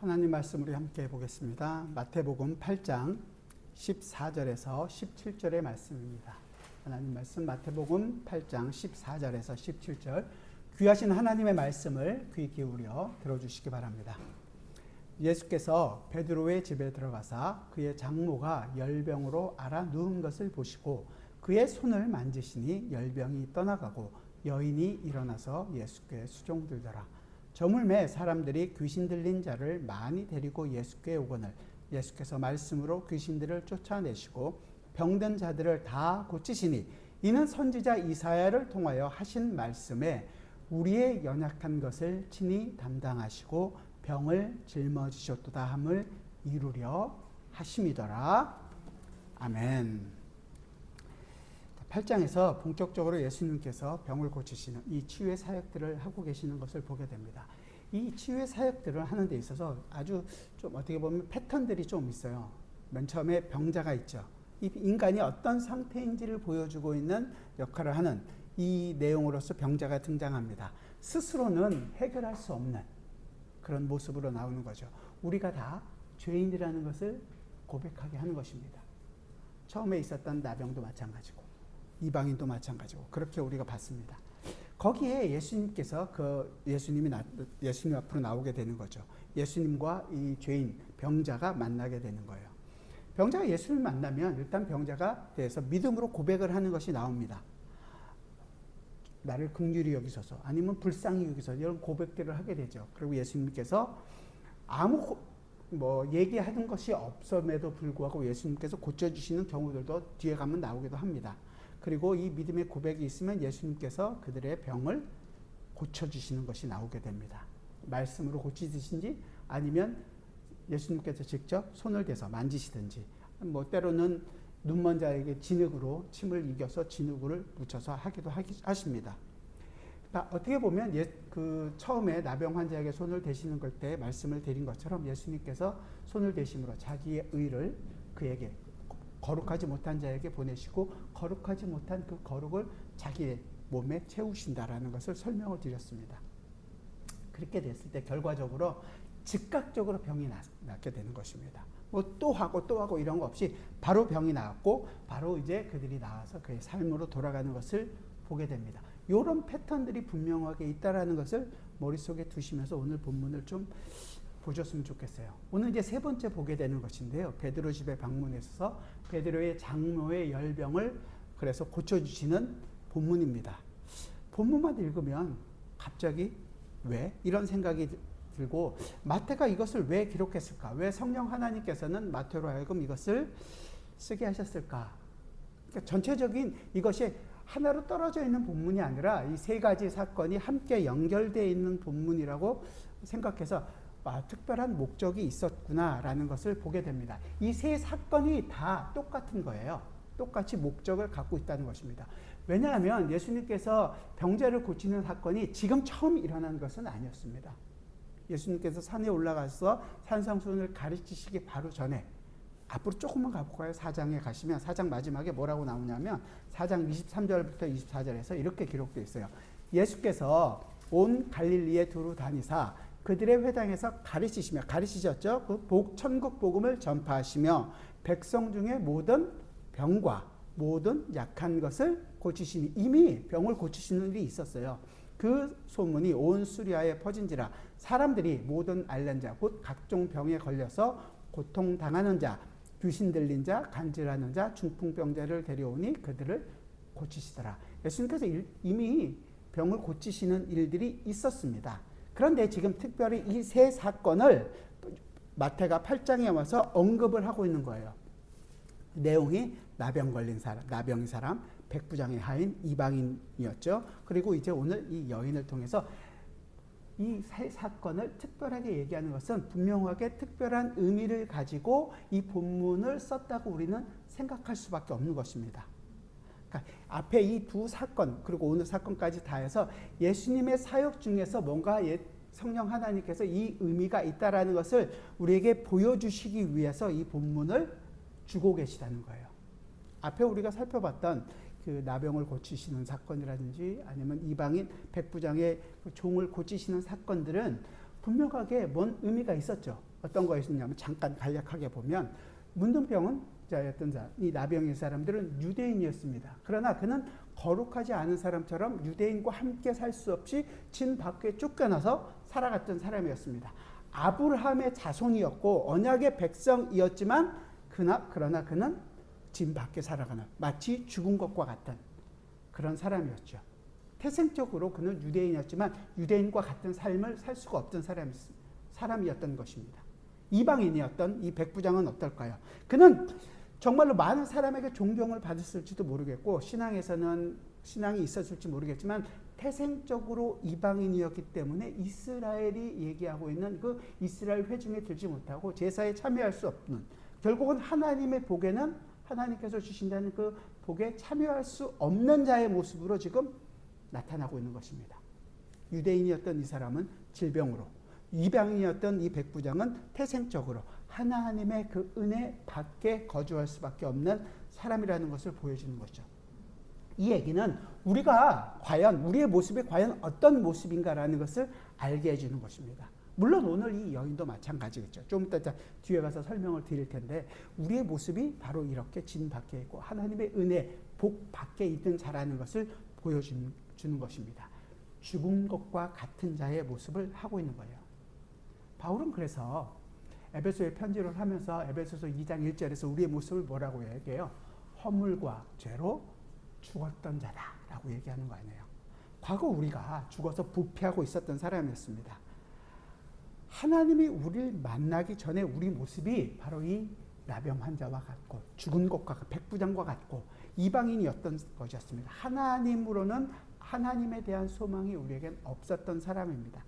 하나님 말씀 우리 함께 보겠습니다. 마태복음 8장 14절에서 17절의 말씀입니다. 하나님 말씀 마태복음 8장 14절에서 17절, 귀하신 하나님의 말씀을 귀 기울여 들어주시기 바랍니다. 예수께서 베드로의 집에 들어가사 그의 장모가 열병으로 앓아 누운 것을 보시고 그의 손을 만지시니 열병이 떠나가고 여인이 일어나서 예수께 수종들더라. 저물매 사람들이 귀신 들린 자를 많이 데리고 예수께 오거늘 예수께서 말씀으로 귀신들을 쫓아내시고 병든 자들을 다 고치시니 이는 선지자 이사야를 통하여 하신 말씀에 우리의 연약한 것을 친히 담당하시고 병을 짊어지셨도다 함을 이루려 하심이더라. 아멘. 8장에서 본격적으로 예수님께서 병을 고치시는 이 치유의 사역들을 하고 계시는 것을 보게 됩니다. 이 치유의 사역들을 하는 데 있어서 아주 좀 어떻게 보면 패턴들이 좀 있어요. 맨 처음에 병자가 있죠. 이 인간이 어떤 상태인지를 보여주고 있는 역할을 하는 이 내용으로서 병자가 등장합니다. 스스로는 해결할 수 없는 그런 모습으로 나오는 거죠. 우리가 다 죄인이라는 것을 고백하게 하는 것입니다. 처음에 있었던 나병도 마찬가지고 이방인도 마찬가지고 그렇게 우리가 봤습니다. 거기에 예수님께서 예수님 앞으로 나오게 되는 거죠. 예수님과 이 죄인 병자가 만나게 되는 거예요. 병자가 예수를 만나면 일단 병자가 대해서 믿음으로 고백을 하는 것이 나옵니다. 나를 긍휼히 여기소서, 아니면 불쌍히 여기소서, 이런 고백들을 하게 되죠. 그리고 예수님께서 아무 얘기하는 것이 없음에도 불구하고 예수님께서 고쳐주시는 경우들도 뒤에 가면 나오기도 합니다. 그리고 이 믿음의 고백이 있으면 예수님께서 그들의 병을 고쳐주시는 것이 나오게 됩니다. 말씀으로 고치시든지 아니면 예수님께서 직접 손을 대서 만지시든지, 때로는 눈먼 자에게 진흙으로 침을 이겨서 진흙을 묻혀서 하기도 하십니다. 그러니까 어떻게 보면 처음에 나병 환자에게 손을 대시는 걸 때 말씀을 드린 것처럼 예수님께서 손을 대심으로 자기의 의를 그에게 거룩하지 못한 자에게 보내시고 거룩하지 못한 그 거룩을 자기의 몸에 채우신다라는 것을 설명을 드렸습니다. 그렇게 됐을 때 결과적으로 즉각적으로 병이 낫게 되는 것입니다. 또 하고 이런 거 없이 바로 병이 나았고 바로 이제 그들이 나와서 그의 삶으로 돌아가는 것을 보게 됩니다. 이런 패턴들이 분명하게 있다라는 것을 머릿속에 두시면서 오늘 본문을 좀 보셨으면 좋겠어요. 오늘 이제 세 번째 보게 되는 것인데요. 베드로 집에 방문해서 베드로의 장모의 열병을 그래서 고쳐주시는 본문입니다. 본문만 읽으면 갑자기 왜? 이런 생각이 들고, 마태가 이것을 왜 기록했을까? 왜 성령 하나님께서는 마태로 하여금 이것을 쓰게 하셨을까? 그러니까 전체적인 이것이 하나로 떨어져 있는 본문이 아니라 이 세 가지 사건이 함께 연결되어 있는 본문이라고 생각해서 특별한 목적이 있었구나라는 것을 보게 됩니다. 이 세 사건이 다 똑같은 거예요. 똑같이 목적을 갖고 있다는 것입니다. 왜냐하면 예수님께서 병자를 고치는 사건이 지금 처음 일어난 것은 아니었습니다. 예수님께서 산에 올라가서 산상수훈을 가르치시기 바로 전에, 앞으로 조금만 가볼까요? 4장에 가시면 4장 마지막에 뭐라고 나오냐면 4장 23절부터 24절에서 이렇게 기록되어 있어요. 예수께서 온 갈릴리에 두루 다니사 그들의 회당에서 가르치셨죠. 그 천국 복음을 전파하시며 백성 중에 모든 병과 모든 약한 것을 고치시니, 이미 병을 고치시는 일이 있었어요. 그 소문이 온 수리아에 퍼진지라 사람들이 모든 앓는 자 곧 각종 병에 걸려서 고통당하는 자, 귀신 들린 자, 간질하는 자, 중풍병자를 데려오니 그들을 고치시더라. 예수님께서 이미 병을 고치시는 일들이 있었습니다. 그런데 지금 특별히 이 세 사건을 마태가 8장에 와서 언급을 하고 있는 거예요. 내용이 나병인 사람, 백부장의 하인, 이방인이었죠. 그리고 이제 오늘 이 여인을 통해서 이 세 사건을 특별하게 얘기하는 것은 분명하게 특별한 의미를 가지고 이 본문을 썼다고 우리는 생각할 수밖에 없는 것입니다. 그러니까 앞에 이 두 사건 그리고 오늘 사건까지 다 해서 예수님의 사역 중에서 뭔가 성령 하나님께서 이 의미가 있다라는 것을 우리에게 보여주시기 위해서 이 본문을 주고 계시다는 거예요. 앞에 우리가 살펴봤던 그 나병을 고치시는 사건이라든지 아니면 이방인 백부장의 종을 고치시는 사건들은 분명하게 뭔 의미가 있었죠. 어떤 거였냐면 잠깐 간략하게 보면 문둥병은 자였던 자, 이 나병의 사람들은 유대인이었습니다. 그러나 그는 거룩하지 않은 사람처럼 유대인과 함께 살 수 없이 진 밖에 쫓겨나서 살아갔던 사람이었습니다. 아브라함의 자손이었고 언약의 백성이었지만 그러나 그는 진 밖에 살아가는 마치 죽은 것과 같은 그런 사람이었죠. 태생적으로 그는 유대인이었지만 유대인과 같은 삶을 살 수가 없던 사람이었던 것입니다. 이방인이었던 이 백부장은 어떨까요? 그는 정말로 많은 사람에게 존경을 받았을지도 모르겠고 신앙이 있었을지 모르겠지만 태생적으로 이방인이었기 때문에 이스라엘이 얘기하고 있는 그 이스라엘 회중에 들지 못하고 제사에 참여할 수 없는, 결국은 하나님의 복에는 하나님께서 주신다는 그 복에 참여할 수 없는 자의 모습으로 지금 나타나고 있는 것입니다. 유대인이었던 이 사람은 질병으로, 이방인이었던 이 백부장은 태생적으로 하나님의 그 은혜 밖에 거주할 수밖에 없는 사람이라는 것을 보여주는 거죠. 이 얘기는 우리의 모습이 과연 어떤 모습인가라는 것을 알게 해주는 것입니다. 물론 오늘 이 여인도 마찬가지겠죠. 좀 이따 뒤에 가서 설명을 드릴 텐데 우리의 모습이 바로 이렇게 진 밖에 있고 하나님의 은혜, 복 밖에 있는 자라는 것을 보여주는 것입니다. 죽은 것과 같은 자의 모습을 하고 있는 거예요. 바울은 그래서 에베소에 편지를 하면서 에베소서 2장 1절에서 우리의 모습을 뭐라고 얘기해요? 허물과 죄로 죽었던 자다라고 얘기하는 거 아니에요. 과거 우리가 죽어서 부패하고 있었던 사람이었습니다. 하나님이 우리를 만나기 전에 우리 모습이 바로 이 나병 환자와 같고 죽은 것과 백부장과 같고 이방인이었던 것이었습니다. 하나님으로는 하나님에 대한 소망이 우리에겐 없었던 사람입니다.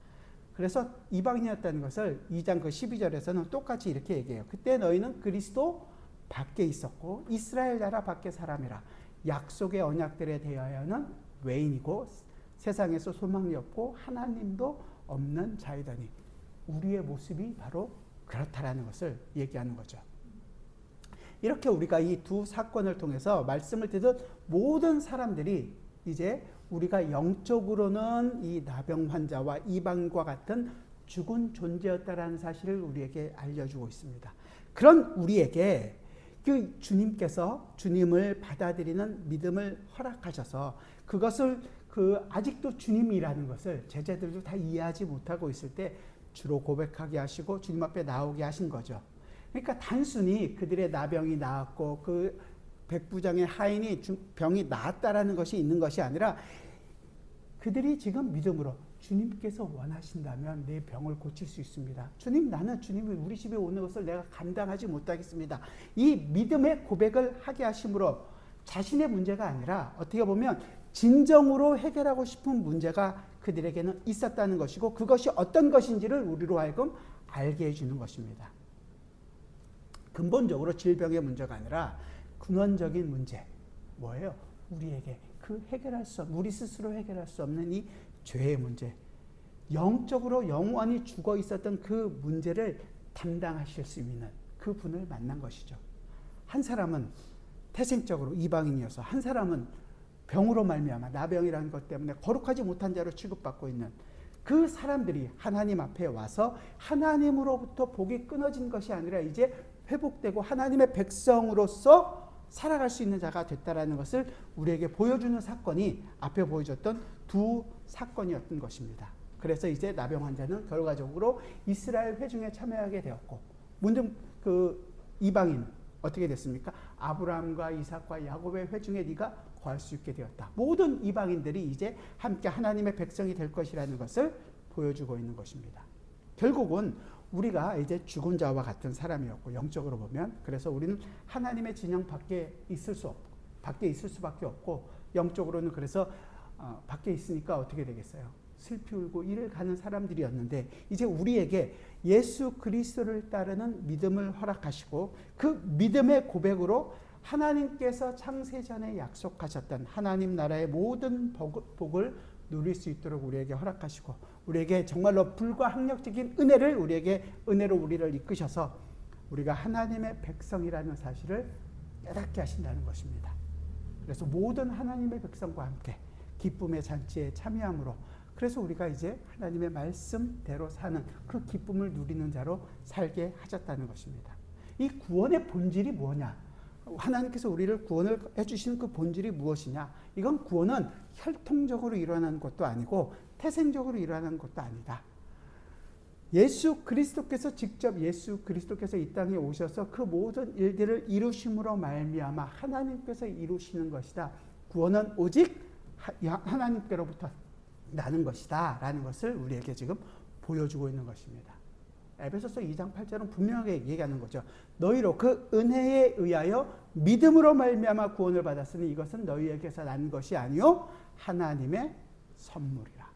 그래서 이방인이었다는 것을 2장 그 12절에서는 똑같이 이렇게 얘기해요. 그때 너희는 그리스도 밖에 있었고 이스라엘 나라 밖에 사람이라. 약속의 언약들에 대하여는 외인이고 세상에서 소망이 없고 하나님도 없는 자이더니 우리의 모습이 바로 그렇다라는 것을 얘기하는 거죠. 이렇게 우리가 이 두 사건을 통해서 말씀을 듣는 모든 사람들이 이제 우리가 영적으로는 이 나병 환자와 이방과 같은 죽은 존재였다라는 사실을 우리에게 알려주고 있습니다. 그런 우리에게 그 주님께서 주님을 받아들이는 믿음을 허락하셔서 그것을 아직도 주님이라는 것을 제자들도 다 이해하지 못하고 있을 때 주로 고백하게 하시고 주님 앞에 나오게 하신 거죠. 그러니까 단순히 그들의 나병이 나았고 그 백부장의 하인이 병이 나았다라는 것이 있는 것이 아니라 그들이 지금 믿음으로 주님께서 원하신다면 내 병을 고칠 수 있습니다. 주님, 나는 주님이 우리 집에 오는 것을 내가 감당하지 못하겠습니다. 이 믿음의 고백을 하게 하심으로 자신의 문제가 아니라 어떻게 보면 진정으로 해결하고 싶은 문제가 그들에게는 있었다는 것이고 그것이 어떤 것인지를 우리로 하여금 알게 해주는 것입니다. 근본적으로 질병의 문제가 아니라 근원적인 문제, 뭐예요? 우리에게 우리 스스로 해결할 수 없는 이 죄의 문제, 영적으로 영원히 죽어 있었던 그 문제를 담당하실 수 있는 그 분을 만난 것이죠. 한 사람은 태생적으로 이방인이어서 한 사람은 병으로 말미암아 나병이라는 것 때문에 거룩하지 못한 자로 취급받고 있는 그 사람들이 하나님 앞에 와서 하나님으로부터 복이 끊어진 것이 아니라 이제 회복되고 하나님의 백성으로서 살아갈 수 있는 자가 됐다라는 것을 우리에게 보여주는 사건이 앞에 보여줬던 두 사건이었던 것입니다. 그래서 이제 나병 환자는 결과적으로 이스라엘 회중에 참여하게 되었고 문득 그 이방인 어떻게 됐습니까? 아브라함과 이삭과 야곱의 회중에 네가 거할 수 있게 되었다. 모든 이방인들이 이제 함께 하나님의 백성이 될 것이라는 것을 보여주고 있는 것입니다. 결국은 우리가 이제 죽은 자와 같은 사람이었고 영적으로 보면 그래서 우리는 하나님의 진영 밖에 있을 수밖에 없고 영적으로는 그래서 밖에 있으니까 어떻게 되겠어요? 슬피 울고 이를 가는 사람들이었는데 이제 우리에게 예수 그리스도를 따르는 믿음을 허락하시고 그 믿음의 고백으로 하나님께서 창세전에 약속하셨던 하나님 나라의 모든 복을 누릴 수 있도록 우리에게 허락하시고 우리에게 정말로 불가항력적인 은혜로 우리를 이끄셔서 우리가 하나님의 백성이라는 사실을 깨닫게 하신다는 것입니다. 그래서 모든 하나님의 백성과 함께 기쁨의 잔치에 참여함으로 그래서 우리가 이제 하나님의 말씀대로 사는 그 기쁨을 누리는 자로 살게 하셨다는 것입니다. 이 구원의 본질이 뭐냐? 하나님께서 우리를 구원을 해주신 그 본질이 무엇이냐? 이건 구원은 혈통적으로 일어나는 것도 아니고 태생적으로 일어나는 것도 아니다. 예수 그리스도께서 직접 예수 그리스도께서 이 땅에 오셔서 그 모든 일들을 이루심으로 말미암아 하나님께서 이루시는 것이다. 구원은 오직 하나님께로부터 나는 것이다 라는 것을 우리에게 지금 보여주고 있는 것입니다. 에베소서 2장 8절은 분명하게 얘기하는 거죠. 너희로 그 은혜에 의하여 믿음으로 말미암아 구원을 받았으니 이것은 너희에게서 난 것이 아니요 하나님의 선물이라.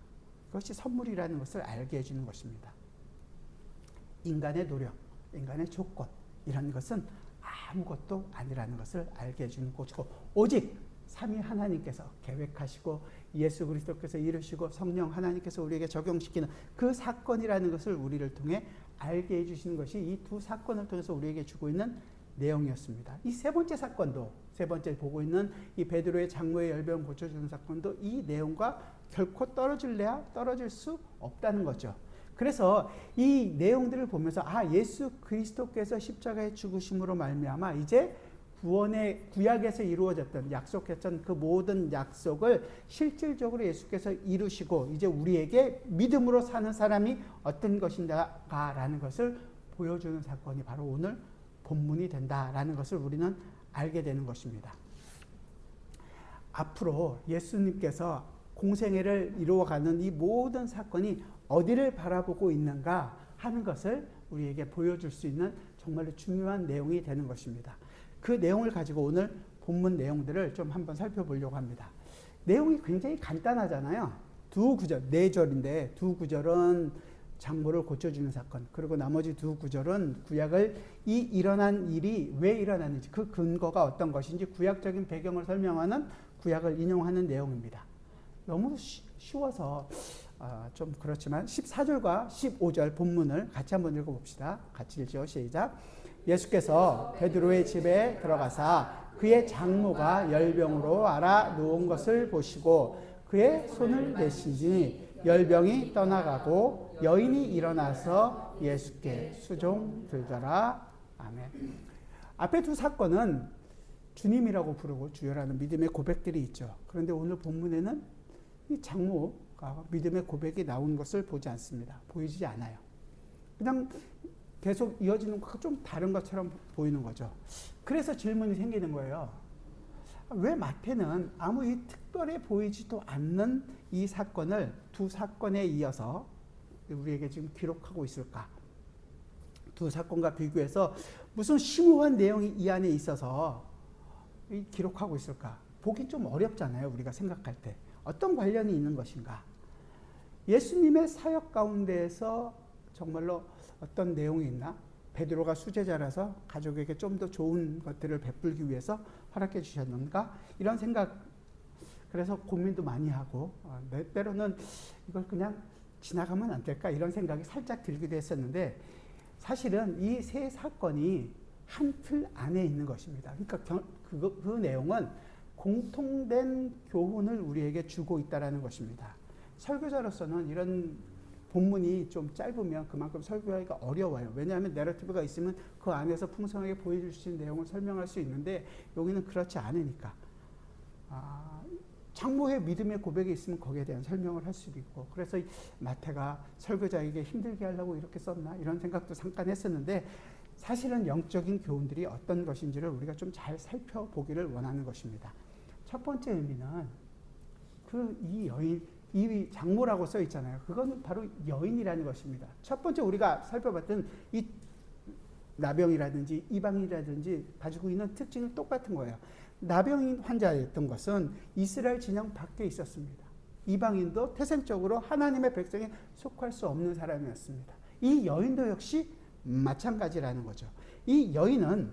그것이 선물이라는 것을 알게 해주는 것입니다. 인간의 노력, 인간의 조건 이런 것은 아무것도 아니라는 것을 알게 해주는 것이고 오직 삼위 하나님께서 계획하시고 예수 그리스도께서 이루시고 성령 하나님께서 우리에게 적용시키는 그 사건이라는 것을 우리를 통해 알게 해주시는 것이 이 두 사건을 통해서 우리에게 주고 있는 내용이었습니다. 이 세 번째 사건도 세 번째 보고 있는 이 베드로의 장모의 열병 고쳐주는 사건도 이 내용과 결코 떨어질 수 없다는 거죠. 그래서 이 내용들을 보면서 예수 그리스도께서 십자가에 죽으심으로 말미암아 이제 구원의 구약에서 이루어졌던 약속했던 그 모든 약속을 실질적으로 예수께서 이루시고 이제 우리에게 믿음으로 사는 사람이 어떤 것인가라는 것을 보여주는 사건이 바로 오늘 본문이 된다라는 것을 우리는 알게 되는 것입니다. 앞으로 예수님께서 공생애를 이루어가는 이 모든 사건이 어디를 바라보고 있는가 하는 것을 우리에게 보여줄 수 있는 정말로 중요한 내용이 되는 것입니다. 그 내용을 가지고 오늘 본문 내용들을 좀 한번 살펴보려고 합니다. 내용이 굉장히 간단하잖아요. 두 구절, 4절인데 두 구절은 장모를 고쳐주는 사건, 그리고 나머지 두 구절은 구약을 이 일어난 일이 왜 일어났는지 그 근거가 어떤 것인지 구약적인 배경을 설명하는 구약을 인용하는 내용입니다. 너무 쉬워서 좀 그렇지만 14절과 15절 본문을 같이 한번 읽어봅시다. 같이 읽죠. 시작. 예수께서 베드로의 집에 들어가사 그의 장모가 열병으로 앓아 누운 것을 보시고 그의 손을 내시니 열병이 떠나가고 여인이 일어나서 예수께 수종 들더라. 아멘. 앞에 두 사건은 주님이라고 부르고 주여라는 믿음의 고백들이 있죠. 그런데 오늘 본문에는 이 장모가 믿음의 고백이 나온 것을 보지 않습니다. 보이지 않아요. 그냥 계속 이어지는 것과 좀 다른 것처럼 보이는 거죠. 그래서 질문이 생기는 거예요. 왜 마태는 아무 특별해 보이지도 않는 이 사건을 두 사건에 이어서 우리에게 지금 기록하고 있을까? 두 사건과 비교해서 무슨 심오한 내용이 이 안에 있어서 기록하고 있을까? 보기 좀 어렵잖아요. 우리가 생각할 때. 어떤 관련이 있는 것인가? 예수님의 사역 가운데에서 정말로 어떤 내용이 있나? 베드로가 수제자라서 가족에게 좀 더 좋은 것들을 베풀기 위해서 허락해 주셨는가? 이런 생각, 그래서 고민도 많이 하고 때로는 이걸 그냥 지나가면 안 될까? 이런 생각이 살짝 들기도 했었는데 사실은 이 세 사건이 한 틀 안에 있는 것입니다. 그러니까 그 내용은 공통된 교훈을 우리에게 주고 있다는 것입니다. 설교자로서는 이런 본문이 좀 짧으면 그만큼 설교하기가 어려워요. 왜냐하면 내러티브가 있으면 그 안에서 풍성하게 보여줄 수 있는 내용을 설명할 수 있는데 여기는 그렇지 않으니까 장모의 믿음의 고백이 있으면 거기에 대한 설명을 할 수도 있고 그래서 마태가 설교자에게 힘들게 하려고 이렇게 썼나 이런 생각도 잠깐 했었는데 사실은 영적인 교훈들이 어떤 것인지를 우리가 좀 잘 살펴보기를 원하는 것입니다. 첫 번째 의미는 이 여인 이 장모라고 써 있잖아요. 그건 바로 여인이라는 것입니다. 첫 번째 우리가 살펴봤던 이 나병이라든지 이방인이라든지 가지고 있는 특징은 똑같은 거예요. 나병인 환자였던 것은 이스라엘 진영 밖에 있었습니다. 이방인도 태생적으로 하나님의 백성에 속할 수 없는 사람이었습니다. 이 여인도 역시 마찬가지라는 거죠. 이 여인은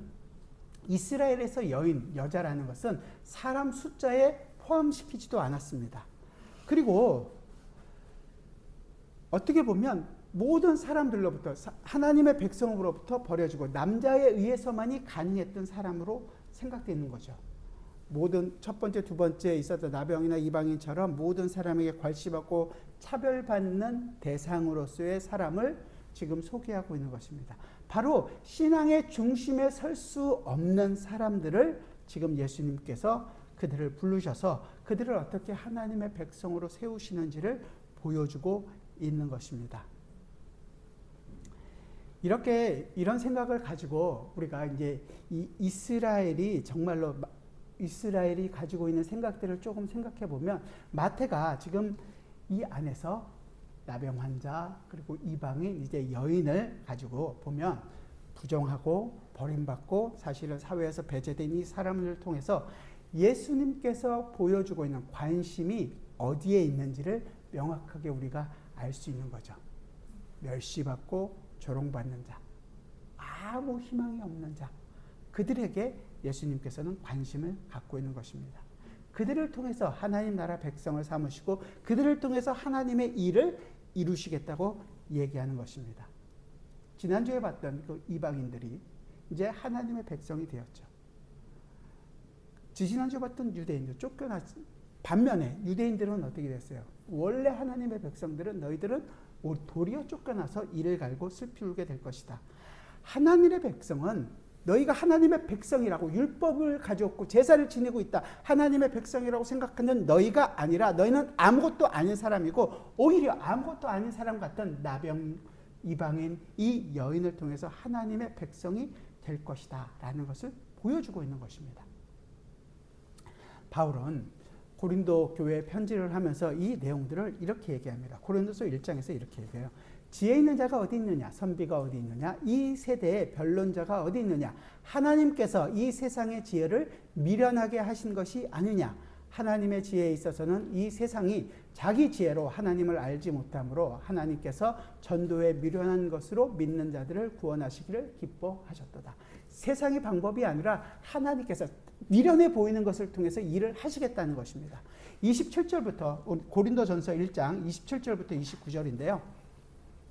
이스라엘에서 여자라는 것은 사람 숫자에 포함시키지도 않았습니다. 그리고 어떻게 보면 모든 사람들로부터 하나님의 백성으로부터 버려지고 남자에 의해서만이 가능했던 사람으로 생각되는 거죠. 모든 첫 번째, 두 번째 있었던 나병이나 이방인처럼 모든 사람에게 괄시받고 차별받는 대상으로서의 사람을 지금 소개하고 있는 것입니다. 바로 신앙의 중심에 설 수 없는 사람들을 지금 예수님께서 그들을 부르셔서 그들을 어떻게 하나님의 백성으로 세우시는지를 보여주고 있는 것입니다. 이런 생각을 가지고 우리가 이제 이스라엘이 정말로 이스라엘이 가지고 있는 생각들을 조금 생각해 보면 마태가 지금 이 안에서 나병 환자 그리고 이방인 이제 여인을 가지고 보면 부정하고 버림받고 사실은 사회에서 배제된 이 사람을 통해서 예수님께서 보여주고 있는 관심이 어디에 있는지를 명확하게 우리가 알 수 있는 거죠. 멸시받고 조롱받는 자, 아무 희망이 없는 자, 그들에게 예수님께서는 관심을 갖고 있는 것입니다. 그들을 통해서 하나님 나라 백성을 삼으시고 그들을 통해서 하나님의 일을 이루시겠다고 얘기하는 것입니다. 지난주에 봤던 그 이방인들이 이제 하나님의 백성이 되었죠. 지난주에 봤던 유대인들 쫓겨났. 반면에 유대인들은 어떻게 됐어요? 원래 하나님의 백성들은 너희들은 도리어 쫓겨나서 이를 갈고 슬피 울게 될 것이다. 하나님의 백성은 너희가 하나님의 백성이라고 율법을 가졌고 제사를 지내고 있다. 하나님의 백성이라고 생각하는 너희가 아니라 너희는 아무것도 아닌 사람이고 오히려 아무것도 아닌 사람 같던 나병 이방인 이 여인을 통해서 하나님의 백성이 될 것이다 라는 것을 보여주고 있는 것입니다. 바울은 고린도 교회에 편지를 하면서 이 내용들을 이렇게 얘기합니다. 고린도서 1장에서 이렇게 얘기해요. 지혜 있는 자가 어디 있느냐? 선비가 어디 있느냐? 이 세대의 변론자가 어디 있느냐? 하나님께서 이 세상의 지혜를 미련하게 하신 것이 아니냐? 하나님의 지혜에 있어서는 이 세상이 자기 지혜로 하나님을 알지 못하므로 하나님께서 전도에 미련한 것으로 믿는 자들을 구원하시기를 기뻐하셨도다. 세상의 방법이 아니라 하나님께서 미련해 보이는 것을 통해서 일을 하시겠다는 것입니다. 27절부터 고린도전서 1장 27절부터 29절인데요.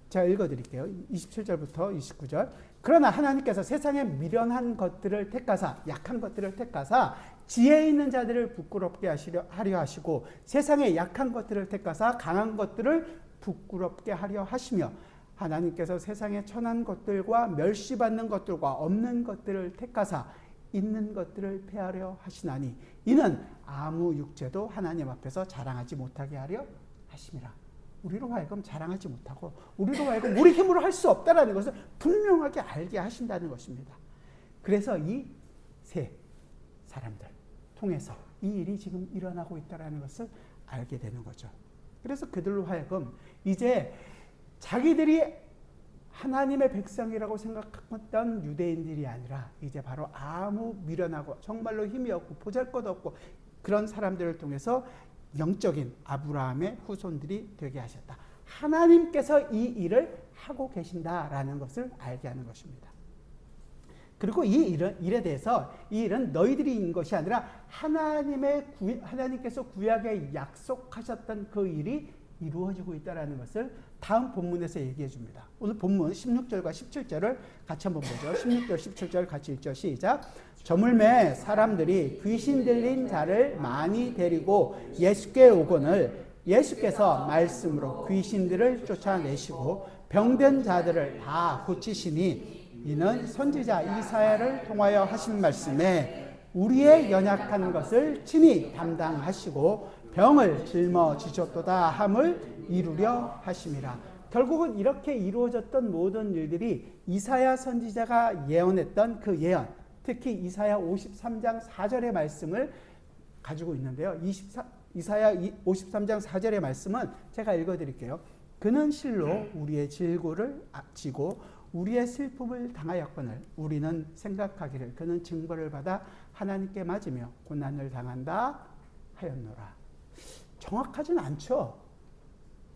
제가 읽어드릴게요. 27절부터 29절. 그러나 하나님께서 세상에 미련한 것들을 택하사 약한 것들을 택하사 지혜 있는 자들을 부끄럽게 하려 하시고 세상에 약한 것들을 택하사 강한 것들을 부끄럽게 하려 하시며 하나님께서 세상에 천한 것들과 멸시받는 것들과 없는 것들을 택하사 있는 것들을 폐하려 하시나니 이는 아무 육체도 하나님 앞에서 자랑하지 못하게 하려 하심이라. 우리로 하여금 자랑하지 못하고 우리로 하여금 우리 힘으로 할 수 없다라는 것을 분명하게 알게 하신다는 것입니다. 그래서 이 세 사람들 통해서 이 일이 지금 일어나고 있다는 것을 알게 되는 거죠. 그래서 그들로 하여금 이제 자기들이 하나님의 백성이라고 생각했던 유대인들이 아니라 이제 바로 아무 미련하고 정말로 힘이 없고 보잘것없고 그런 사람들을 통해서 영적인 아브라함의 후손들이 되게 하셨다. 하나님께서 이 일을 하고 계신다라는 것을 알게 하는 것입니다. 그리고 이 일에 대해서 이 일은 너희들이 인 것이 아니라 하나님께서 구약에 약속하셨던 그 일이 이루어지고 있다는 것을 다음 본문에서 얘기해 줍니다. 오늘 본문 16절과 17절을 같이 한번 보죠. 16절, 17절 같이 읽죠. 시작. 저물매 사람들이 귀신 들린 자를 많이 데리고 예수께 오거늘 예수께서 말씀으로 귀신들을 쫓아내시고 병든 자들을 다 고치시니 이는 선지자 이사야를 통하여 하신 말씀에 우리의 연약한 것을 친히 담당하시고 병을 짊어지셨도다 함을 이루려 하심이라. 결국은 이렇게 이루어졌던 모든 일들이 이사야 선지자가 예언했던 그 예언, 특히 이사야 53장 4절의 말씀을 가지고 있는데요. 이사야 53장 4절의 말씀은 제가 읽어드릴게요. 그는 실로 우리의 질고를 지고 우리의 슬픔을 당하였거늘 우리는 생각하기를 그는 징벌을 받아 하나님께 맞으며 고난을 당한다 하였노라. 정확하진 않죠.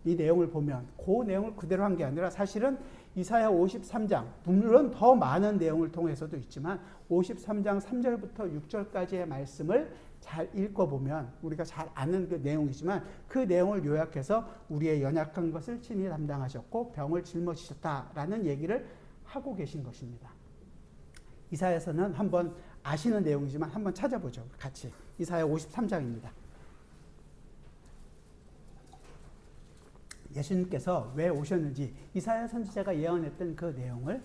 이 내용을 보면 그 내용을 그대로 한 게 아니라 사실은 이사야 53장 물론 더 많은 내용을 통해서도 있지만 53장 3절부터 6절까지의 말씀을 잘 읽어보면 우리가 잘 아는 그 내용이지만 그 내용을 요약해서 우리의 연약한 것을 친히 담당하셨고 병을 짊어지셨다라는 얘기를 하고 계신 것입니다. 이사야서는 한번 아시는 내용이지만 한번 찾아보죠. 같이 이사야 53장입니다. 예수님께서 왜 오셨는지 이사야 선지자가 예언했던 그 내용을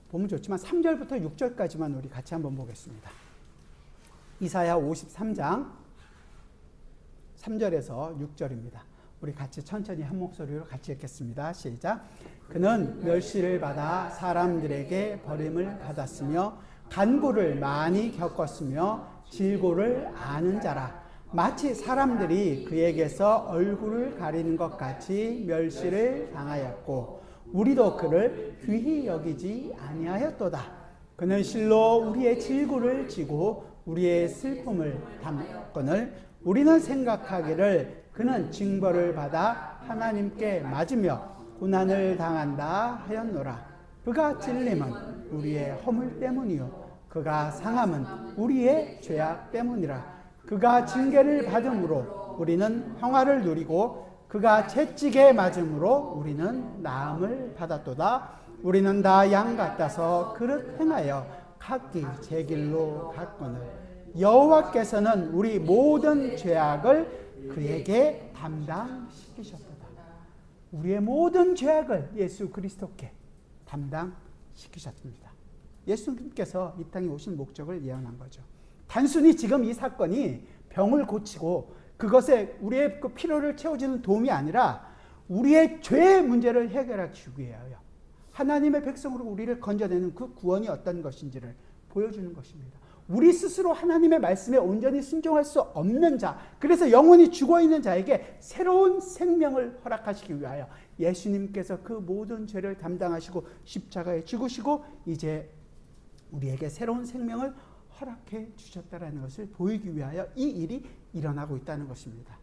보면 좋지만 3절부터 6절까지만 우리 같이 한번 보겠습니다. 이사야 53장 3절에서 6절입니다. 우리 같이 천천히 한 목소리로 같이 읽겠습니다. 시작. 그는 멸시를 받아 사람들에게 버림을 받았으며 간구를 많이 겪었으며 질고를 아는 자라. 마치 사람들이 그에게서 얼굴을 가리는 것 같이 멸시를 당하였고 우리도 그를 귀히 여기지 아니하였도다. 그는 실로 우리의 질고를 지고 우리의 슬픔을 담거늘 우리는 생각하기를 그는 징벌을 받아 하나님께 맞으며 고난을 당한다 하였노라. 그가 찔림은 우리의 허물 때문이요 그가 상함은 우리의 죄악 때문이라. 그가 징계를 받음으로 우리는 평화를 누리고 그가 채찍에 맞음으로 우리는 나음을 받았도다. 우리는 다 양 같아서 그릇 행하여 각기 제 길로 갔거늘 여호와께서는 우리 모든 죄악을 그에게 담당시키셨도다. 우리의 모든 죄악을 예수 그리스도께 담당시키셨습니다. 예수님께서 이 땅에 오신 목적을 예언한 거죠. 단순히 지금 이 사건이 병을 고치고 그것에 우리의 그 필요를 채워주는 도움이 아니라 우리의 죄의 문제를 해결하기 위하여 하나님의 백성으로 우리를 건져내는 그 구원이 어떤 것인지를 보여주는 것입니다. 우리 스스로 하나님의 말씀에 온전히 순종할 수 없는 자, 그래서 영혼이 죽어있는 자에게 새로운 생명을 허락하시기 위하여 예수님께서 그 모든 죄를 담당하시고 십자가에 죽으시고 이제 우리에게 새로운 생명을 허락해 주셨다는 것을 보이기 위하여 이 일이 일어나고 있다는 것입니다.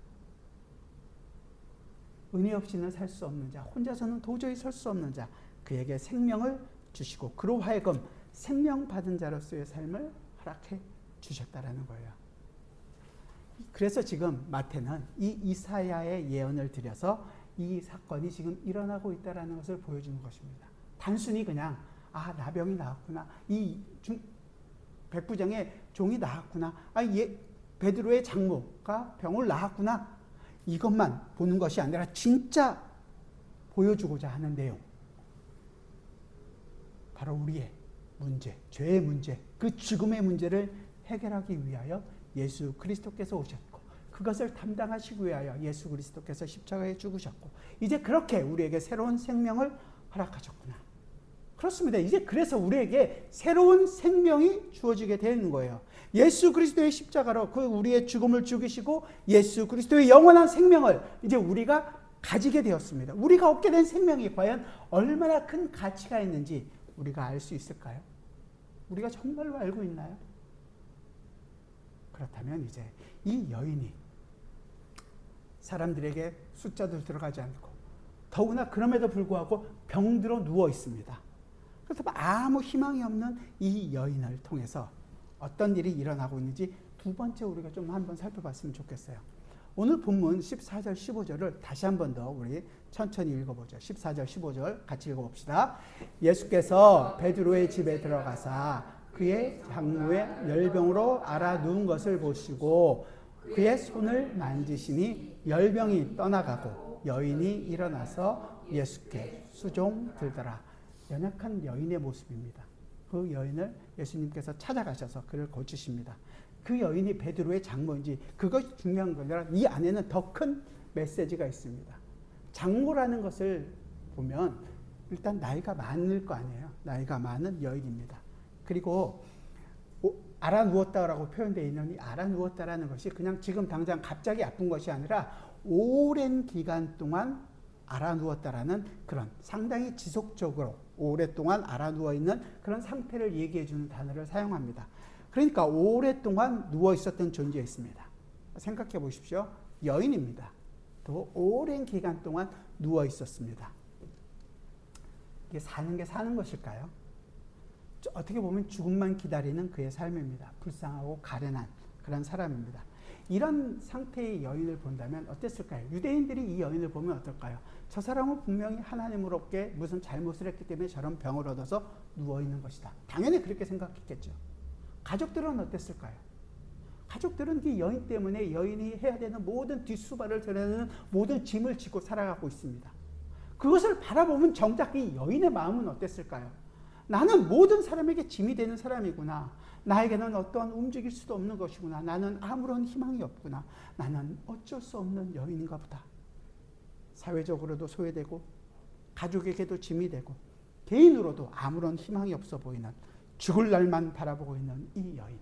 은혜 없이는 살 수 없는 자, 혼자서는 도저히 설 수 없는 자, 그에게 생명을 주시고 그로 하여금 생명 받은 자로서의 삶을 허락해 주셨다는 거예요. 그래서 지금 마태는 이 이사야의 예언을 들여서 이 사건이 지금 일어나고 있다는 것을 보여주는 것입니다. 단순히 그냥 나병이 나왔구나, 백부장의 종이 나았구나, 베드로의 장모가 병을 낳았구나, 이것만 보는 것이 아니라 진짜 보여주고자 하는 내용, 바로 우리의 문제, 죄의 문제, 그 죽음의 문제를 해결하기 위하여 예수 그리스도께서 오셨고 그것을 담당하시기 위하여 예수 그리스도께서 십자가에 죽으셨고 이제 그렇게 우리에게 새로운 생명을 허락하셨구나. 그렇습니다. 이제 그래서 우리에게 새로운 생명이 주어지게 되는 거예요. 예수 그리스도의 십자가로 그 우리의 죽음을 죽이시고 예수 그리스도의 영원한 생명을 이제 우리가 가지게 되었습니다. 우리가 얻게 된 생명이 과연 얼마나 큰 가치가 있는지 우리가 알 수 있을까요? 우리가 정말로 알고 있나요? 그렇다면 이제 이 여인이 사람들에게 숫자도 들어가지 않고 더구나 그럼에도 불구하고 병들어 누워 있습니다. 그래서 아무 희망이 없는 이 여인을 통해서 어떤 일이 일어나고 있는지 두 번째 우리가 좀 한번 살펴봤으면 좋겠어요. 오늘 본문 14절 15절을 다시 한 번 더 우리 천천히 읽어보죠. 14절 15절 같이 읽어봅시다. 예수께서 베드로의 집에 들어가사 그의 장모의 열병으로 앓아 누운 것을 보시고 그의 손을 만지시니 열병이 떠나가고 여인이 일어나서 예수께 수종 들더라. 연약한 여인의 모습입니다. 그 여인을 예수님께서 찾아가셔서 그를 고치십니다. 그 여인이 베드로의 장모인지 그것이 중요한 거라 이 안에는 더 큰 메시지가 있습니다. 장모라는 것을 보면 일단 나이가 많을 거 아니에요. 나이가 많은 여인입니다. 그리고 알아 누웠다라고 표현되어 있는 이 알아 누웠다라는 것이 그냥 지금 당장 갑자기 아픈 것이 아니라 오랜 기간 동안 알아 누웠다라는 그런 상당히 지속적으로 오랫동안 알아 누워 있는 그런 상태를 얘기해 주는 단어를 사용합니다. 그러니까 오랫동안 누워 있었던 존재였습니다. 생각해 보십시오. 여인입니다. 또 오랜 기간 동안 누워 있었습니다. 이게 사는 게 사는 것일까요? 어떻게 보면 죽음만 기다리는 그의 삶입니다. 불쌍하고 가련한 그런 사람입니다. 이런 상태의 여인을 본다면 어땠을까요? 유대인들이 이 여인을 보면 어떨까요? 저 사람은 분명히 하나님으로께 무슨 잘못을 했기 때문에 저런 병을 얻어서 누워있는 것이다. 당연히 그렇게 생각했겠죠. 가족들은 어땠을까요? 가족들은 그 여인 때문에 여인이 해야 되는 모든 뒷수발을 드러내는 모든 짐을 지고 살아가고 있습니다. 그것을 바라보면 정작 이 여인의 마음은 어땠을까요? 나는 모든 사람에게 짐이 되는 사람이구나. 나에게는 어떠한 움직일 수도 없는 것이구나. 나는 아무런 희망이 없구나. 나는 어쩔 수 없는 여인인가 보다. 사회적으로도 소외되고 가족에게도 짐이 되고 개인으로도 아무런 희망이 없어 보이는, 죽을 날만 바라보고 있는 이 여인.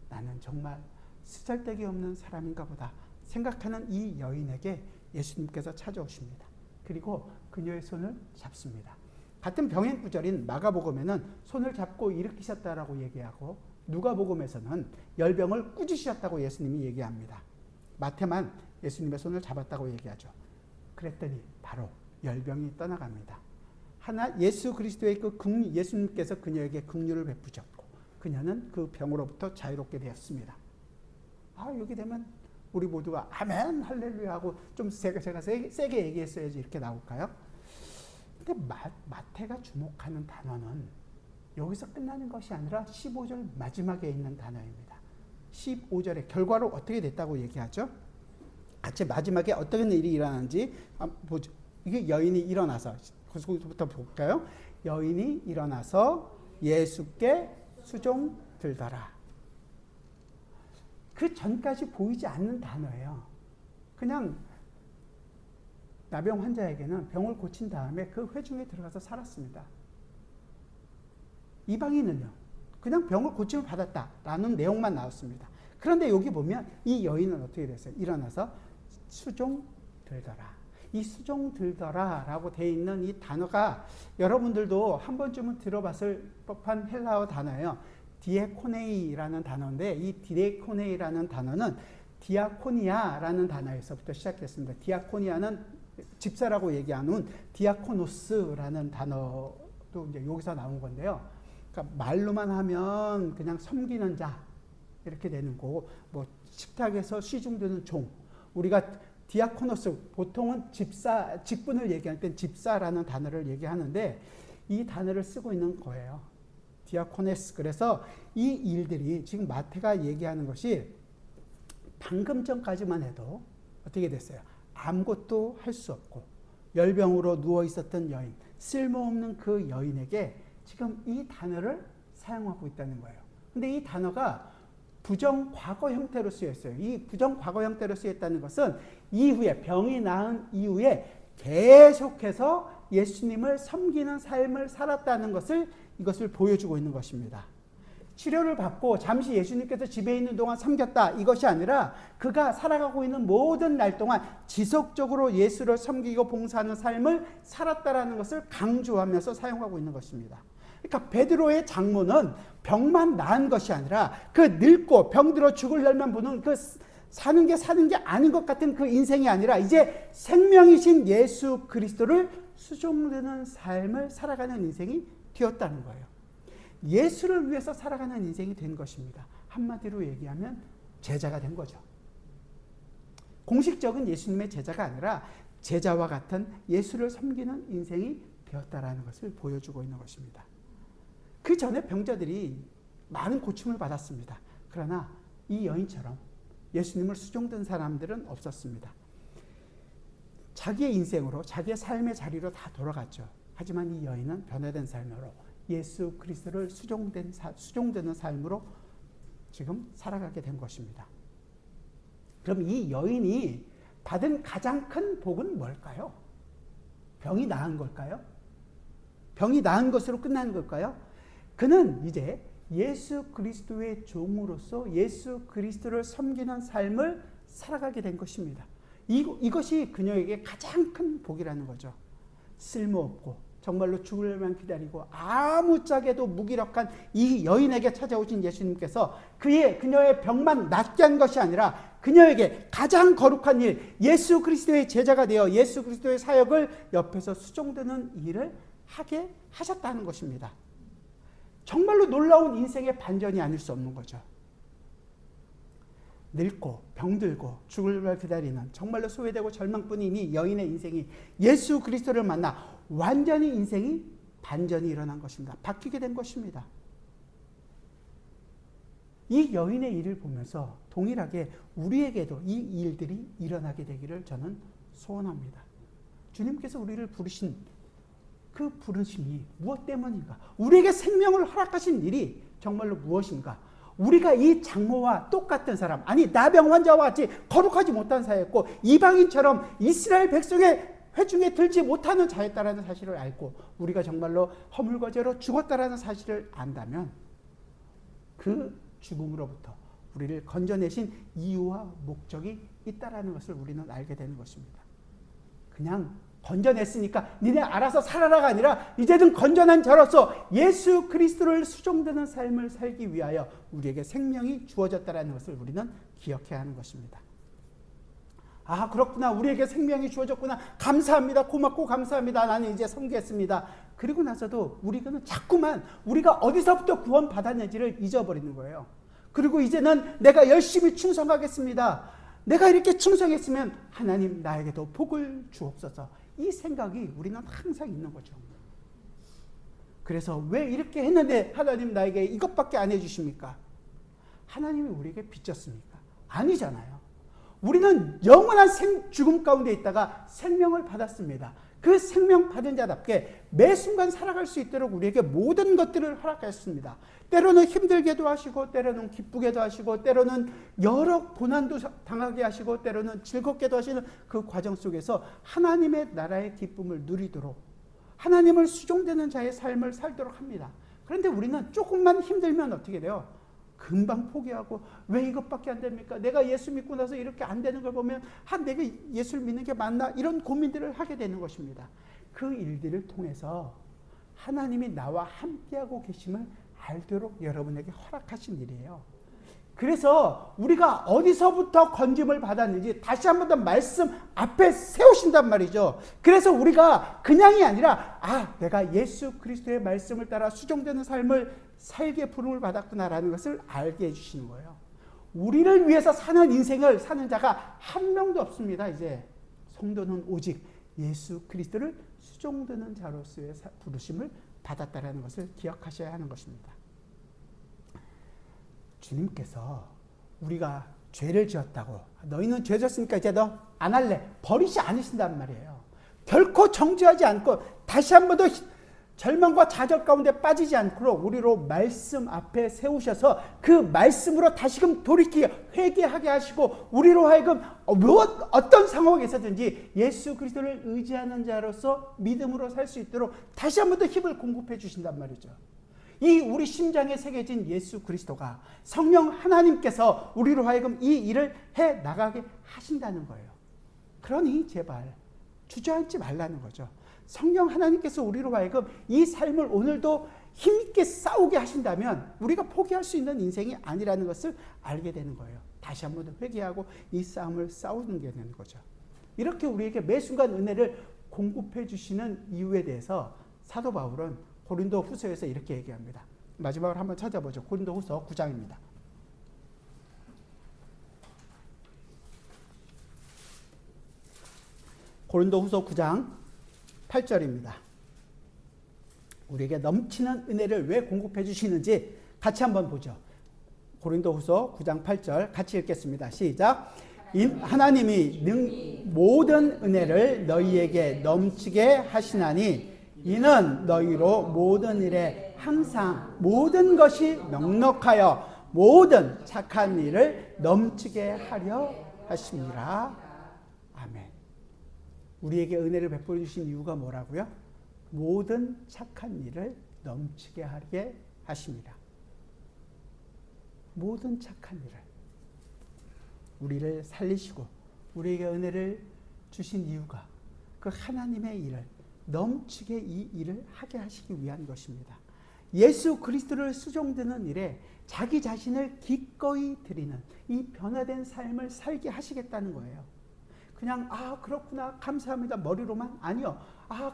나는 정말 쓰잘데기 없는 사람인가 보다 생각하는 이 여인에게 예수님께서 찾아오십니다. 그리고 그녀의 손을 잡습니다. 같은 병행 구절인 마가복음에는 손을 잡고 일으키셨다라고 얘기하고, 누가복음에서는 열병을 꾸짖으셨다고 예수님이 얘기합니다. 마태만 예수님의 손을 잡았다고 얘기하죠. 그랬더니 바로 열병이 떠나갑니다. 예수 그리스도의 예수님께서 그녀에게 긍휼을 베푸셨고 그녀는 그 병으로부터 자유롭게 되었습니다. 여기 되면 우리 모두가 아멘 할렐루야 하고 좀 제가 세게 얘기했어야지 이렇게 나올까요? 근데 마태가 주목하는 단어는 여기서 끝나는 것이 아니라 15절 마지막에 있는 단어입니다. 15절에 결과로 어떻게 됐다고 얘기하죠? 같이 마지막에 어떤 일이 일어나는지 보죠. 이게 여인이 일어나서, 거기서부터 볼까요? 여인이 일어나서 예수께 수종 들더라. 그 전까지 보이지 않는 단어예요. 그냥 나병 환자에게는 병을 고친 다음에 그 회중에 들어가서 살았습니다. 이방인은요, 그냥 병을 고침을 받았다라는 내용만 나왔습니다. 그런데 여기 보면 이 여인은 어떻게 됐어요? 일어나서 수종 들더라. 이 수종 들더라라고 되어 있는 이 단어가 여러분들도 한 번쯤은 들어봤을 법한 헬라어 단어예요. 디에코네이라는 단어인데, 이 디에코네이라는 단어는 디아코니아라는 단어에서부터 시작됐습니다. 디아코니아는 집사라고 얘기하는 디아코노스라는 단어도 이제 여기서 나온 건데요. 그러니까 말로만 하면 그냥 섬기는 자 이렇게 되는 거고, 뭐 식탁에서 시중드는 종, 우리가 디아코노스, 보통은 집사, 직분을 얘기할 땐 집사라는 단어를 얘기하는데 이 단어를 쓰고 있는 거예요. 디아코네스. 그래서 이 일들이 지금 마태가 얘기하는 것이 방금 전까지만 해도 어떻게 됐어요? 아무것도 할 수 없고 열병으로 누워 있었던 여인, 쓸모없는 그 여인에게 지금 이 단어를 사용하고 있다는 거예요. 근데 이 단어가 부정 과거 형태로 쓰였어요. 이 부정 과거 형태로 쓰였다는 것은 이후에, 병이 나은 이후에 계속해서 예수님을 섬기는 삶을 살았다는 것을, 이것을 보여주고 있는 것입니다. 치료를 받고 잠시 예수님께서 집에 있는 동안 섬겼다, 이것이 아니라 그가 살아가고 있는 모든 날 동안 지속적으로 예수를 섬기고 봉사하는 삶을 살았다라는 것을 강조하면서 사용하고 있는 것입니다. 그러니까 베드로의 장모는 병만 나은 것이 아니라 그 늙고 병들어 죽을 날만 보는 그 사는 게 아닌 것 같은 그 인생이 아니라 이제 생명이신 예수 그리스도를 수종드는 삶을 살아가는 인생이 되었다는 거예요. 예수를 위해서 살아가는 인생이 된 것입니다. 한마디로 얘기하면 제자가 된 거죠. 공식적인 예수님의 제자가 아니라 제자와 같은 예수를 섬기는 인생이 되었다라는 것을 보여주고 있는 것입니다. 그 전에 병자들이 많은 고침을 받았습니다. 그러나 이 여인처럼 예수님을 수종든 사람들은 없었습니다. 자기의 인생으로, 자기의 삶의 자리로 다 돌아갔죠. 하지만 이 여인은 변화된 삶으로 예수 그리스도를 수종되는 삶으로 지금 살아가게 된 것입니다. 그럼 이 여인이 받은 가장 큰 복은 뭘까요? 병이 나은 걸까요? 병이 나은 것으로 끝나는 걸까요? 그는 이제 예수 그리스도의 종으로서 예수 그리스도를 섬기는 삶을 살아가게 된 것입니다. 이것이 그녀에게 가장 큰 복이라는 거죠. 쓸모없고 정말로 죽을만 기다리고 아무짝에도 무기력한 이 여인에게 찾아오신 예수님께서 그녀의 병만 낫게 한 것이 아니라 그녀에게 가장 거룩한 일, 예수 그리스도의 제자가 되어 예수 그리스도의 사역을 옆에서 수종드는 일을 하게 하셨다는 것입니다. 정말로 놀라운 인생의 반전이 아닐 수 없는 거죠. 늙고 병들고 죽을 날 기다리는 정말로 소외되고 절망뿐인 이 여인의 인생이 예수 그리스도를 만나 완전히 인생이 반전이 일어난 것입니다. 바뀌게 된 것입니다. 이 여인의 일을 보면서 동일하게 우리에게도 이 일들이 일어나게 되기를 저는 소원합니다. 주님께서 우리를 부르신 그 부르심이 무엇 때문인가? 우리에게 생명을 허락하신 일이 정말로 무엇인가? 우리가 이 장모와 똑같은 사람, 아니 나병 환자와 같이 거룩하지 못한 자였고 이방인처럼 이스라엘 백성의 회중에 들지 못하는 자였다라는 사실을 알고 우리가 정말로 허물과 죄로 죽었다라는 사실을 안다면 그 죽음으로부터 우리를 건져내신 이유와 목적이 있다라는 것을 우리는 알게 되는 것입니다. 그냥 건져냈으니까 니네 알아서 살아라가 아니라 이제는 건져낸 자로서 예수 그리스도를 수종드는 삶을 살기 위하여 우리에게 생명이 주어졌다라는 것을 우리는 기억해야 하는 것입니다. 아, 그렇구나. 우리에게 생명이 주어졌구나. 감사합니다. 고맙고 감사합니다. 나는 이제 섬기겠습니다. 그리고 나서도 우리는 자꾸만 우리가 어디서부터 구원 받았는지를 잊어버리는 거예요. 그리고 이제는 내가 열심히 충성하겠습니다. 내가 이렇게 충성했으면 하나님 나에게도 복을 주옵소서. 이 생각이 우리는 항상 있는 거죠. 그래서 왜 이렇게 했는데 하나님 나에게 이것밖에 안 해주십니까? 하나님이 우리에게 빚졌습니까? 아니잖아요. 우리는 영원한 죽음 가운데 있다가 생명을 받았습니다. 그 생명 받은 자답게 매 순간 살아갈 수 있도록 우리에게 모든 것들을 허락했습니다. 때로는 힘들게도 하시고 때로는 기쁘게도 하시고 때로는 여러 고난도 당하게 하시고 때로는 즐겁게도 하시는 그 과정 속에서 하나님의 나라의 기쁨을 누리도록 하나님을 수종되는 자의 삶을 살도록 합니다. 그런데 우리는 조금만 힘들면 어떻게 돼요? 금방 포기하고 왜 이것밖에 안 됩니까? 내가 예수 믿고 나서 이렇게 안 되는 걸 보면 내가 예수를 믿는 게 맞나? 이런 고민들을 하게 되는 것입니다. 그 일들을 통해서 하나님이 나와 함께하고 계심을 알도록 여러분에게 허락하신 일이에요. 그래서 우리가 어디서부터 건짐을 받았는지 다시 한 번 더 말씀 앞에 세우신단 말이죠. 그래서 우리가 그냥이 아니라 내가 예수 그리스도의 말씀을 따라 수종되는 삶을 살게 부름을 받았구나라는 것을 알게 해주시는 거예요. 우리를 위해서 사는 인생을 사는 자가 한 명도 없습니다. 이제 성도는 오직 예수 그리스도를 수종되는 자로서의 부르심을 받았다라는 것을 기억하셔야 하는 것입니다. 주님께서 우리가 죄를 지었다고 너희는 죄 졌으니까 이제 너 안 할래 버리지 않으신단 말이에요. 결코 정죄하지 않고 다시 한 번 더 절망과 좌절 가운데 빠지지 않도록 우리로 말씀 앞에 세우셔서 그 말씀으로 다시금 돌이키게 회개하게 하시고 우리로 하여금 어떤 상황에서든지 예수 그리스도를 의지하는 자로서 믿음으로 살 수 있도록 다시 한 번 더 힘을 공급해 주신단 말이죠. 이 우리 심장에 새겨진 예수 그리스도가 성령 하나님께서 우리로 하여금 이 일을 해 나가게 하신다는 거예요. 그러니 제발 주저앉지 말라는 거죠. 성령 하나님께서 우리로 하여금 이 삶을 오늘도 힘있게 싸우게 하신다면 우리가 포기할 수 있는 인생이 아니라는 것을 알게 되는 거예요. 다시 한 번 더 회개하고 이 싸움을 싸우는 게 되는 거죠. 이렇게 우리에게 매 순간 은혜를 공급해 주시는 이유에 대해서 사도 바울은 고린도 후서에서 이렇게 얘기합니다. 마지막으로 한번 찾아보죠. 고린도 후서 9장입니다. 고린도 후서 9장 8절입니다. 우리에게 넘치는 은혜를 왜 공급해 주시는지 같이 한번 보죠. 고린도 후서 9장 8절 같이 읽겠습니다. 시작. 하나님이 모든 은혜를 너희에게 넘치게 하시나니 이는 너희로 모든 일에 항상 모든 것이 넉넉하여 모든 착한 일을 넘치게 하려 하심이라. 아멘. 우리에게 은혜를 베풀어 주신 이유가 뭐라고요? 모든 착한 일을 넘치게 하게 하십니다. 모든 착한 일을. 우리를 살리시고 우리에게 은혜를 주신 이유가 그 하나님의 일을 넘치게 이 일을 하게 하시기 위한 것입니다. 예수 그리스도를 수종드는 일에 자기 자신을 기꺼이 드리는 이 변화된 삶을 살게 하시겠다는 거예요. 그냥 그렇구나 감사합니다 머리로만 아니요.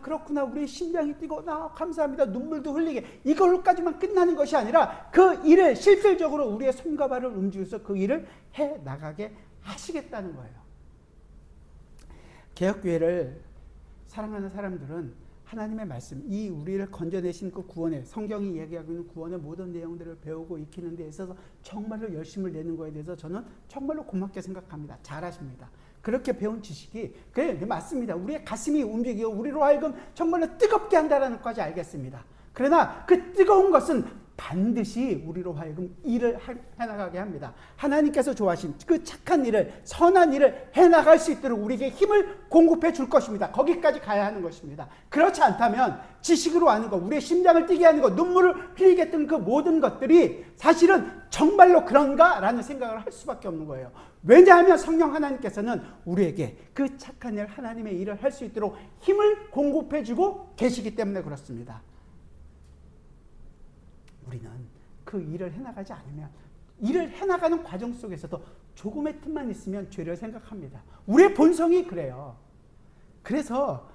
그렇구나 우리 심장이 뛰고 감사합니다 눈물도 흘리게 이걸로까지만 끝나는 것이 아니라 그 일을 실질적으로 우리의 손과 발을 움직여서 그 일을 해 나가게 하시겠다는 거예요. 개혁교회를 사랑하는 사람들은 하나님의 말씀, 이 우리를 건져내신 그 구원의, 성경이 얘기하고 있는 구원의 모든 내용들을 배우고 익히는 데 있어서 정말로 열심을 내는 거에 대해서 저는 정말로 고맙게 생각합니다. 잘하십니다. 그렇게 배운 지식이 그래 맞습니다. 우리의 가슴이 움직이고 우리로 하여금 정말로 뜨겁게 한다는 것까지 알겠습니다. 그러나 그 뜨거운 것은 반드시 우리로 하여금 일을 해나가게 합니다. 하나님께서 좋아하신 그 착한 일을, 선한 일을 해나갈 수 있도록 우리에게 힘을 공급해 줄 것입니다. 거기까지 가야 하는 것입니다. 그렇지 않다면 지식으로 아는 것, 우리의 심장을 뛰게 하는 것, 눈물을 흘리게 했던 그 모든 것들이 사실은 정말로 그런가? 라는 생각을 할 수밖에 없는 거예요. 왜냐하면 성령 하나님께서는 우리에게 그 착한 일, 하나님의 일을 할 수 있도록 힘을 공급해 주고 계시기 때문에 그렇습니다. 우리는 그 일을 해나가지 않으면, 일을 해나가는 과정 속에서도 조금의 틈만 있으면 죄를 생각합니다. 우리의 본성이 그래요. 그래서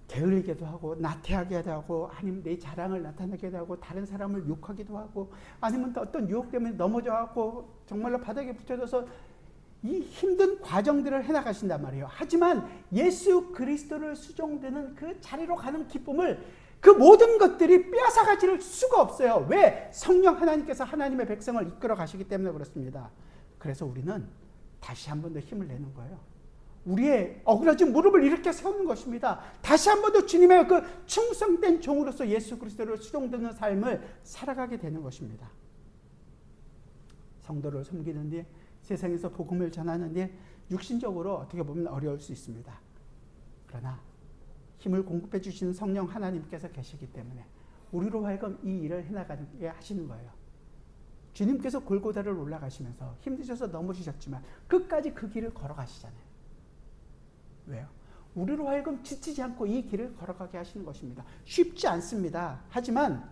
게을리게도 하고 나태하게도 하고 아니면 내 자랑을 나타내기도 하고 다른 사람을 욕하기도 하고 아니면 또 어떤 유혹 때문에 넘어져갖고 정말로 바닥에 붙여져서 이 힘든 과정들을 해나가신단 말이에요. 하지만 예수 그리스도를 수종되는 그 자리로 가는 기쁨을 그 모든 것들이 빼앗아가질 수가 없어요. 왜? 성령 하나님께서 하나님의 백성을 이끌어 가시기 때문에 그렇습니다. 그래서 우리는 다시 한 번 더 힘을 내는 거예요. 우리의 어그러진 무릎을 일으켜 세우는 것입니다. 다시 한 번 더 주님의 그 충성된 종으로서 예수 그리스도를 수종되는 삶을 살아가게 되는 것입니다. 성도를 섬기는 일, 세상에서 복음을 전하는 일, 육신적으로 어떻게 보면 어려울 수 있습니다. 그러나 힘을 공급해 주시는 성령 하나님께서 계시기 때문에 우리로 하여금 이 일을 해나가게 하시는 거예요. 주님께서 골고다를 올라가시면서 힘드셔서 넘어지셨지만 끝까지 그 길을 걸어가시잖아요. 왜요? 우리로 하여금 지치지 않고 이 길을 걸어가게 하시는 것입니다. 쉽지 않습니다. 하지만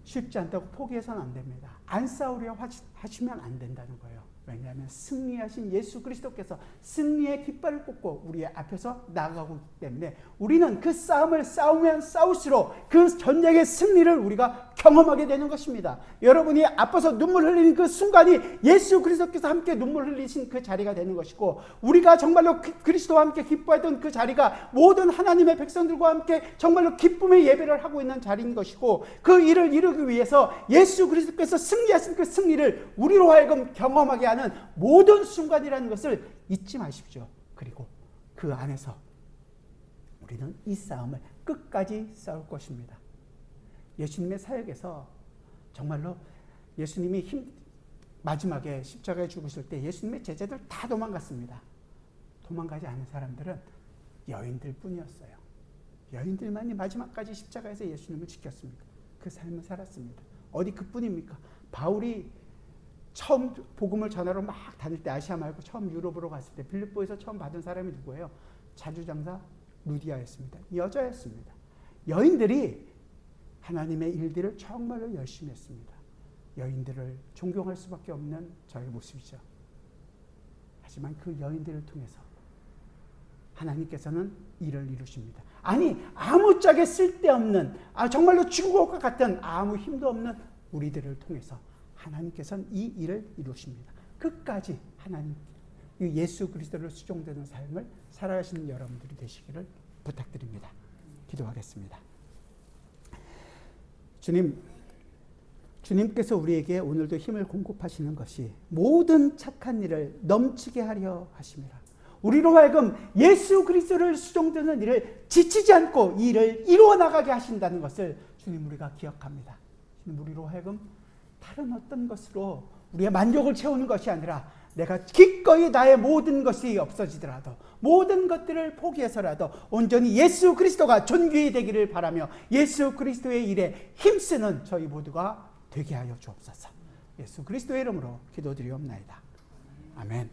쉽지 않다고 포기해서는 안 됩니다. 안 싸우려 하시면 안 된다는 거예요. 왜냐하면 승리하신 예수 그리스도께서 승리의 깃발을 꽂고 우리의 앞에서 나아가고 있기 때문에 우리는 그 싸움을 싸우면 싸울수록 그 전쟁의 승리를 우리가 경험하게 되는 것입니다. 여러분이 아파서 눈물 흘리는 그 순간이 예수 그리스도께서 함께 눈물 흘리신 그 자리가 되는 것이고 우리가 정말로 그리스도와 함께 기뻐했던 그 자리가 모든 하나님의 백성들과 함께 정말로 기쁨의 예배를 하고 있는 자리인 것이고 그 일을 이루기 위해서 예수 그리스도께서 승리하신 그 승리를 우리로 하여금 경험하게 하는 모든 순간이라는 것을 잊지 마십시오. 그리고 그 안에서 우리는 이 싸움을 끝까지 싸울 것입니다. 예수님의 사역에서 정말로 예수님이 마지막에 십자가에 죽으실 때 예수님의 제자들 다 도망갔습니다. 도망가지 않은 사람들은 여인들 뿐이었어요. 여인들만이 마지막까지 십자가에서 예수님을 지켰습니다. 그 삶을 살았습니다. 어디 그뿐입니까? 바울이 처음 복음을 전하러 막 다닐 때 아시아 말고 처음 유럽으로 갔을 때 빌립보에서 처음 받은 사람이 누구예요? 자주장사 루디아였습니다. 여자였습니다. 여인들이 하나님의 일들을 정말로 열심히 했습니다. 여인들을 존경할 수밖에 없는 저의 모습이죠. 하지만 그 여인들을 통해서 하나님께서는 일을 이루십니다. 아니 아무짝에 쓸데없는 정말로 죽을 것 같은 아무 힘도 없는 우리들을 통해서 하나님께서는 이 일을 이루십니다. 끝까지 하나님 예수 그리스도를 수종되는 삶을 살아가시는 여러분들이 되시기를 부탁드립니다. 기도하겠습니다. 주님께서 우리에게 오늘도 힘을 공급하시는 것이 모든 착한 일을 넘치게 하려 하심이라. 우리로 하여금 예수 그리스도를 수종되는 일을 지치지 않고 이 일을 이루어 나가게 하신다는 것을 주님 우리가 기억합니다. 주님 우리로 하여금 다른 어떤 것으로 우리의 만족을 채우는 것이 아니라 내가 기꺼이 나의 모든 것이 없어지더라도 모든 것들을 포기해서라도 온전히 예수 그리스도가 존귀히 되기를 바라며 예수 그리스도의 일에 힘쓰는 저희 모두가 되게 하여 주옵소서. 예수 그리스도의 이름으로 기도드리옵나이다. 아멘.